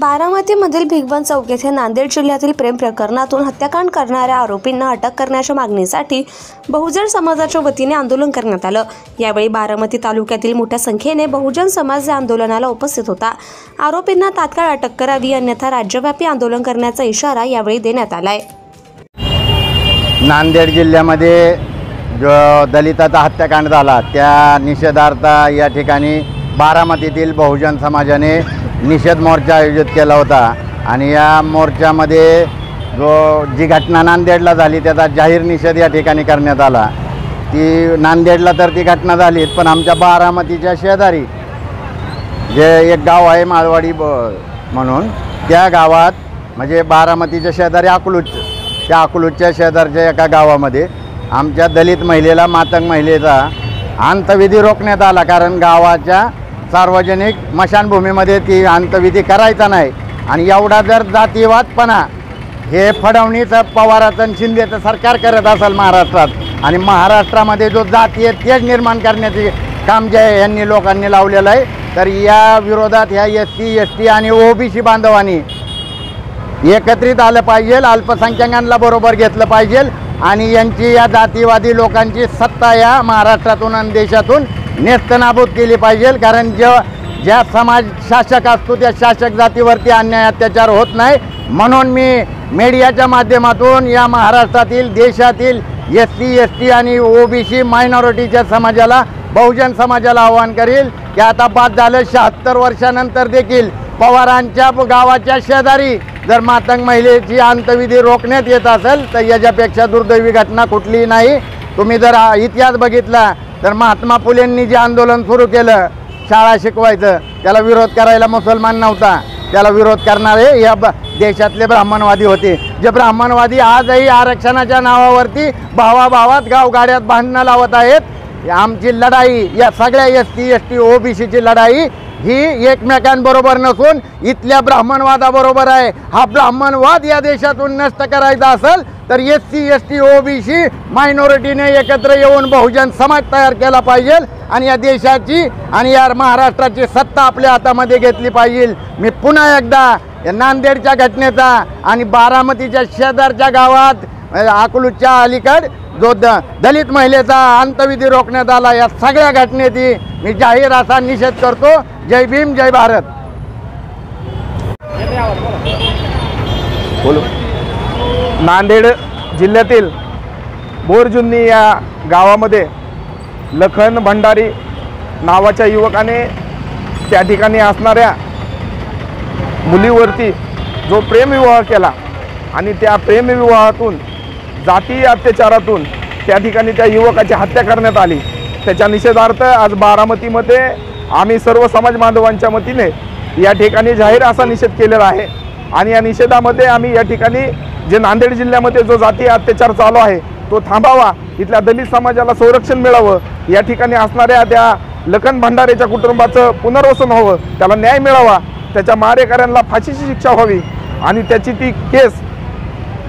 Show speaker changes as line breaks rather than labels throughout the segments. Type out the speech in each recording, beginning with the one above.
बारामतीमधील भिगवण चौक येथे नांदेड जिल्ह्यातील प्रेम प्रकरणातून हत्याकांड करणाऱ्या आरोपींना अटक करण्याच्या मागणीसाठी बहुजन समाजाच्या वतीने आंदोलन करण्यात आलं। यावेळी बारामती तालुक्यातील मोठ्या संख्येने बहुजन समाज या आंदोलनाला उपस्थित होता। आरोपींना तात्काळ अटक करावी अन्यथा राज्यव्यापी आंदोलन करण्याचा इशारा यावेळी देण्यात आलाय।
नांदेड जिल्ह्यामध्ये जो दलिताचा हत्याकांड झाला त्या निषेधार्थ या ठिकाणी बारामतीतील बहुजन समाजाने निषेध मोर्चा आयोजित केला होता आणि या मोर्चामध्ये जी घटना नांदेडला झाली त्याचा जाहीर निषेध या ठिकाणी करण्यात आला। ती नांदेडला तर ती घटना झालीच, पण आमच्या बारामतीच्या शेजारी जे एक गाव आहे माळवाडी म्हणून, त्या गावात म्हणजे बारामतीच्या शेजारी अकलूज, त्या अकलूजच्या शेजारच्या एका गावामध्ये आमच्या दलित महिलेला, मातंग महिलेचा अंत्यविधी रोखण्यात आला। कारण गावाच्या सार्वजनिक स्मशानभूमीमध्ये ती अंत्यविधी करायचा नाही आणि एवढा जर जातीवादपणा हे फडणवीस, पवाराचं आणि शिंदेचं सरकार करत असेल महाराष्ट्रात आणि महाराष्ट्रामध्ये जो जातीय तेज निर्माण करण्याचे काम जे यांनी लोकांनी लावलेलं आहे, तर या विरोधात ह्या SC, ST आणि OBC बांधवांनी एकत्रित आलं पाहिजे, अल्पसंख्याकांना बरोबर घेतलं पाहिजे आणि यांची या जातीवादी लोकांची सत्ता या महाराष्ट्रातून आणि देशातून नेस्तनाबूत केली पाहिजे। कारण ज्या समाज शासक असतो त्या शासक जातीवरती अन्याय अत्याचार होत नाही। म्हणून मी मीडियाच्या माध्यमातून या महाराष्ट्रातील, देशातील SC, ST आणि OBC मायनॉरिटीच्या समाजाला, बहुजन समाजाला आवाहन करेल की आता बाद झालं 76 वर्षानंतर देखील पवारांच्या गावाच्या शेजारी जर मातंग महिलेची अंत्यविधी रोखण्यात येत असेल तर याच्यापेक्षा दुर्दैवी घटना कुठलीही नाही। तुम्ही जर इतिहास बघितला तर महात्मा फुलेंनी जे आंदोलन सुरू केलं शाळा शिकवायचं, त्याला विरोध करायला मुसलमान नव्हता, त्याला विरोध करणारे या देशातले ब्राह्मणवादी होते। जे ब्राह्मणवादी आजही आरक्षणाच्या नावावरती भावाभावात गावगाड्यात भांडणं लावत आहेत। आमची लढाई या सगळ्या SC, ST, OBCची लढाई ही एकमेकांबरोबर नसून इथल्या ब्राह्मणवादाबरोबर आहे। हा ब्राह्मणवाद या देशातून नष्ट करायचा असेल तर SC, ST, OBC मायनॉरिटीने एकत्र येऊन बहुजन समाज तयार केला पाहिजे आणि या देशाची आणि या महाराष्ट्राची सत्ता आपल्या हातामध्ये घेतली पाहिजे। मी पुन्हा एकदा या नांदेडच्या घटनेचा आणि बारामतीच्या शेजारच्या गावात अकलूजच्या अलीकड जो दलित महिलेचा अंत्यविधी रोखण्यात आला, या सगळ्या घटनेची मी जाहीर असा निषेध करतो। जय भीम, जय भारत।
नांदेड जिल्ह्यातील बोरजुन्नी या गावामध्ये लखन भंडारी नावाच्या युवकाने त्या ठिकाणी असणाऱ्या मुलीवरती जो प्रेमविवाह केला आणि त्या प्रेमविवाहातून, जातीय अत्याचारातून त्या ठिकाणी त्या युवकाची हत्या करण्यात आली। त्याच्या निषेधार्थ आज बारामतीमध्ये आम्ही सर्व समाज बांधवांच्या वतीने या ठिकाणी जाहीर असा निषेध केलेला आहे आणि या निषेधामध्ये आम्ही या ठिकाणी जे नांदेड जिल्ह्यामध्ये जो जातीय अत्याचार चालू आहे तो थांबावा, इथल्या दलित समाजाला संरक्षण मिळावं, या ठिकाणी असणाऱ्या त्या लखन भंडारेच्या कुटुंबाचं पुनर्वसन व्हावं, त्याला न्याय मिळावा, त्याच्या मारेकऱ्यांना फाशीची शिक्षा व्हावी आणि त्याची ती केस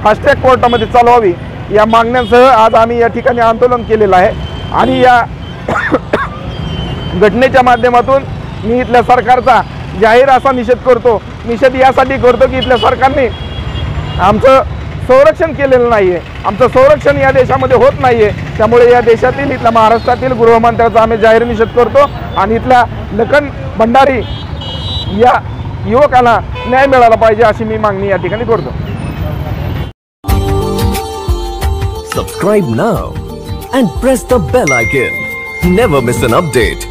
फास्ट ट्रॅक कोर्टामध्ये चालवावी, या मागण्यांसह आज आम्ही या ठिकाणी आंदोलन केलेलं आहे। आणि या घटनेच्या माध्यमातून मी इथल्या सरकारचा जाहीर असा निषेध करतो। निषेध यासाठी करतो की इथल्या सरकारने आमचं संरक्षण केलेलं नाही आहे, आमचं संरक्षण या देशामध्ये होत नाही आहे। त्यामुळे या देशातील, इथल्या महाराष्ट्रातील गृहमंत्र्याचा आम्ही जाहीर निषेध करतो आणि इथल्या लखन भंडारी या युवकाला न्याय मिळाला पाहिजे अशी मी मागणी या ठिकाणी करतो।
Subscribe now and press the bell icon. Never miss an update.